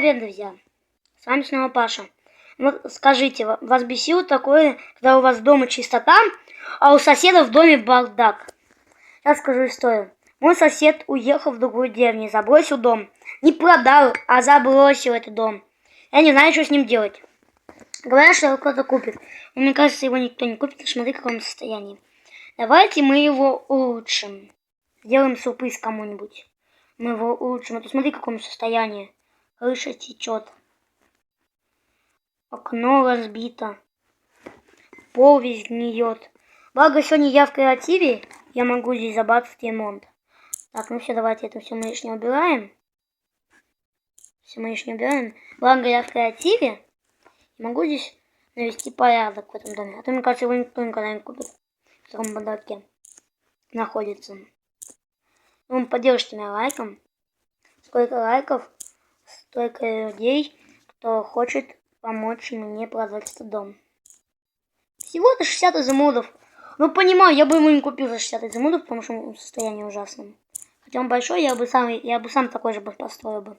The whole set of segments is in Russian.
Привет, друзья! С вами снова Паша. Вот скажите, вас бесило такое, когда у вас дома чистота, а у соседа в доме бардак? Я скажу историю. Мой сосед уехал в другую деревню, забросил дом. Не продал, а забросил этот дом. Я не знаю, что с ним делать. Говорят, что его кто-то купит. Но мне кажется, его никто не купит. Смотри, в каком состоянии. Давайте мы его улучшим. Сделаем сюрприз кому-нибудь. Мы его улучшим. А то смотри, в каком состоянии. Крыша течет. Окно разбито. Пол весь гниет. Благо, сегодня я в креативе. Я могу здесь забраться ремонт. Так, ну все, давайте это все мы лишнее убираем. Все мы лишнее убираем. Благо, я в креативе. Могу здесь навести порядок в этом доме. А то, мне кажется, его никто никогда не купит. В таком бардаке находится. Ну, поддержите меня лайком. Сколько лайков, столько людей, кто хочет помочь мне продать этот дом. Всего-то 60 изумрудов. Ну, понимаю, я бы ему не купил за 60 изумрудов, потому что он в состоянии ужасном. Хотя он большой, я бы сам такой же построил бы.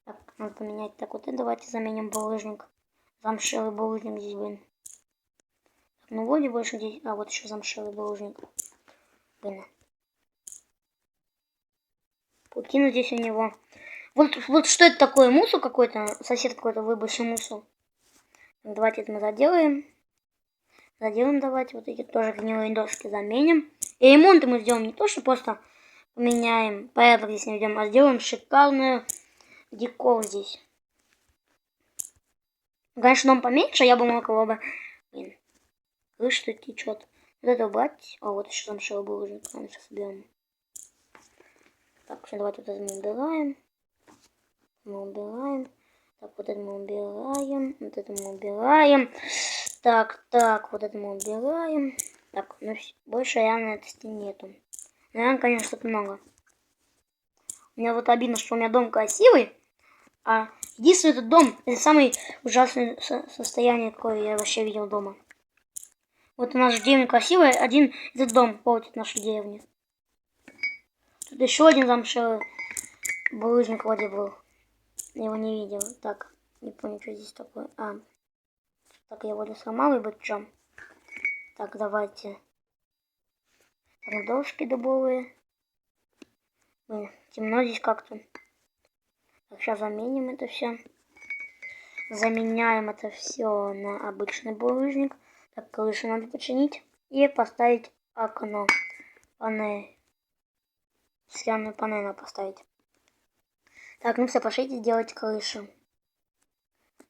Так, надо поменять. Так, вот и давайте заменим булыжник. Замшелый булыжник здесь блин. Так, ну, вроде больше здесь... А, вот еще замшелый булыжник. Блин. Покину здесь у него. Вот что это такое? Мусор какой-то? Сосед какой-то выбросил мусор. Давайте это мы заделаем. Заделаем давайте. Вот эти тоже гнилые доски заменим. И ремонт мы сделаем не то, что просто поменяем, порядок здесь не ведем, а сделаем шикарную декор здесь. Конечно, дом поменьше, я бы мог его бы... Блин, крыша течет. Вот это убрать. А вот еще там шел был уже. Сейчас уберем. Так, все, давайте вот это мы убираем. Мы убираем. Так, вот это мы убираем. Вот это мы убираем. Так, вот это мы убираем. Так, ну больше реально этой нету. Наверное, конечно, что-то много. Мне вот обидно, что у меня дом красивый, а единственный этот дом, это самое ужасное состояние, какое я вообще видел дома. Вот у нас же деревня красивая, один этот дом портит нашу деревню. Тут еще один замшелый булыжник вроде был. Я его не видел. Так, не понял, что здесь такое. Так, я вроде сломал его, что? Так, давайте. Так, доски дубовые. Блин, темно здесь как-то. Так, сейчас заменим это все. Заменяем это все на обычный булыжник. Так, крышу надо починить. И поставить окно. Панель. Стеклянную панель надо поставить. Так, ну все, пошлите делать крышу.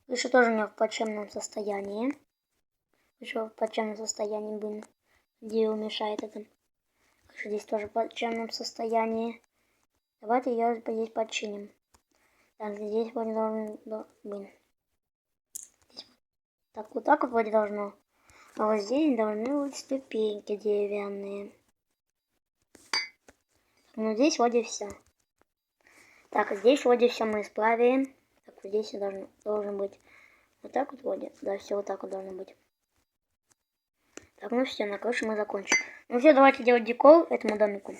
Крыша тоже у меня в плачевном состоянии. Еще в плачевном состоянии, блин. Где мешает это. Крыша здесь тоже в плачевном состоянии. Давайте ее здесь починим. Так, здесь вроде должно... Блин. Здесь... Так, вот так вот вроде должно. А вот здесь должны быть ступеньки деревянные. Ну, здесь вроде все. Так, здесь вроде все мы исправим. Так, вот здесь должен быть. Вот так вот вроде. Да, все вот так вот должно быть. Так, ну все, на крыше мы закончим. Ну все, давайте делать декор этому домику.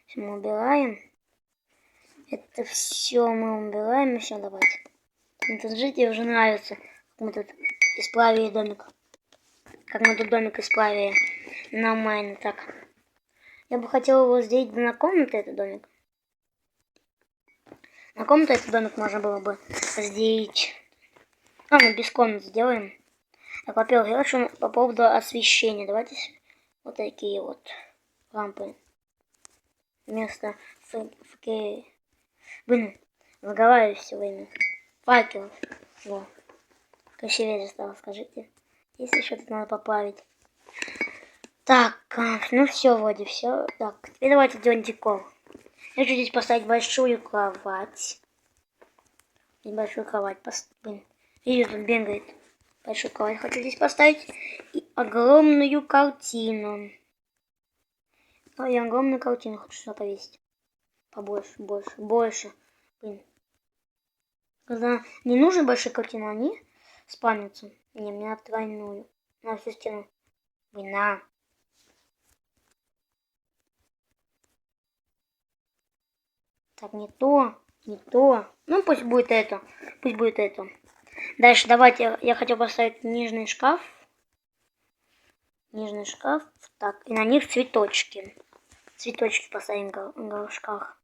Все мы убираем. Это все мы убираем. И все, давайте. Мне тут жить уже нравится. Как мы тут исправили домик. Как мы тут домик исправили. Нормально так. Я бы хотела его сделать на комнате, этот домик. На комнату этот домик можно было бы сделать. Мы без комнат сделаем. Так, во-первых, я хочу по поводу освещения. Давайте вот такие вот лампы. Вместо блин, заговариваюсь все время. Факелов. Во. Красивее стало, скажите. Если что-то надо поправить. Так, ну все, вроде все. Так, теперь давайте делать декор. Я хочу здесь поставить большую кровать. Здесь большую кровать поставить. Видите, тут бегает. Большую кровать хочу здесь поставить. И огромную картину. Ну, я огромную картину хочу сюда повесить. Побольше, больше. Блин. Когда не нужны большие картины, они спамятся. Не, мне надо тройную. На всю стену. Блин, на. Так, не то. Не то. Ну, пусть будет это. Пусть будет это. Дальше давайте, я хотел поставить книжный шкаф. Книжный шкаф. Так, и на них цветочки. Цветочки поставим в горшках.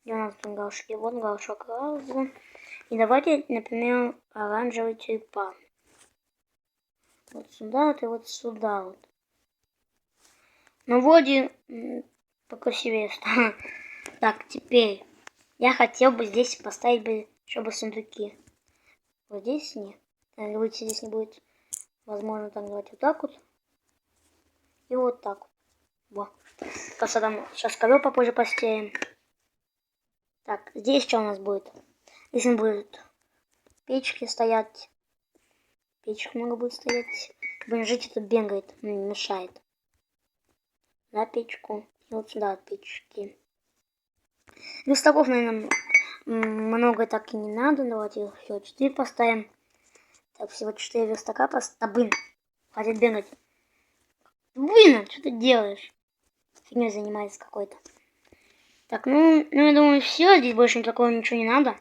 Где у нас там горшки? Вот горшок раз. И давайте, например, оранжевый тюльпан. Вот сюда вот и вот сюда вот. Ну, вроде покрасивее стало. Так, теперь я хотел бы здесь поставить бы, чтобы сундуки. Вот здесь нет. Видите, здесь не будет. Возможно, там давайте вот так вот. И вот так вот. Вот. Просто там сейчас ковер попозже постелим. Так, здесь что у нас будет? Здесь будет печки стоять. Печек много будет стоять. Блин, жить тут бегает, мешает. На печку. И вот сюда печки. Верстаков, наверное, много так и не надо. Давайте их всего 4 поставим. Так, всего 4 верстака поставим. Да, блин, хватит бегать. Блин, что ты делаешь? Фигней занимается какой-то. Так, ну, я думаю, все. Здесь больше такого ничего не надо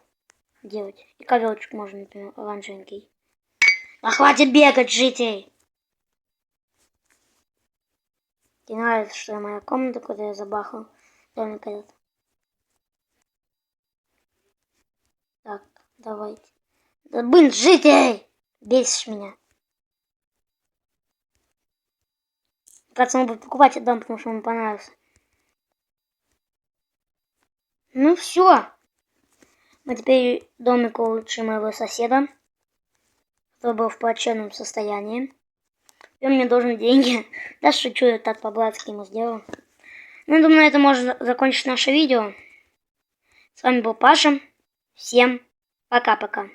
делать. И коверочек можно, например, оранжевенький. А хватит бегать, жителей! Тебе нравится, что я моя комната, куда я забахал? Домик этот. Так, давайте. Да, блин, жителей! Бесишь меня. Кажется, он будет покупать этот дом, потому что ему понравился. Ну все. Мы теперь домик улучшим моего соседа, который был в плачевном состоянии. И он мне должен деньги. Да шучу, я так по-братски ему сделал. Ну, думаю, на этом можно закончить наше видео. С вами был Паша. Всем пока-пока.